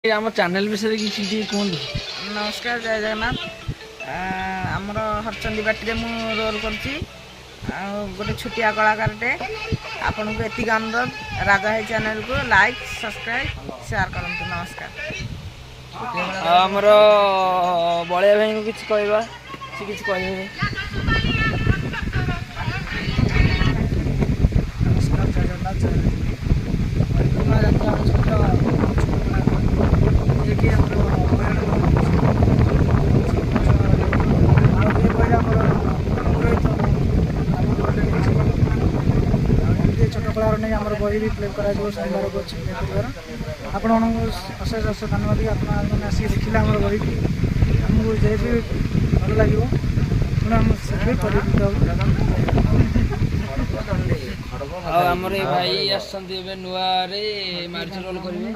आम चैनल विषय किसी कहूँ। नमस्कार, जय जगन्नाथ। आमर हरचंदी बाटी मु रोल कर गोटे छुटिया कलाकारटे आपन को एति अनुरोध राजा है चैनल को लाइक सब्सक्राइब शेयर करते। नमस्कार। आमर बलिया भाई को किसी कहवा सी किसी कहे। नमस्कार, जय जगन्नाथ। छोट कलार नहीं आम बही भी प्ले कर सोमवार को अच्छी प्ले कर आपण अशेष अशेष धन्यवाद। आपने आसिक देखिले आम बही आमको जेहेतु भल लगे पुणी आम से परिचित आमर भाई आसछन्ती नुआ रे मार्च रोल करेंगे।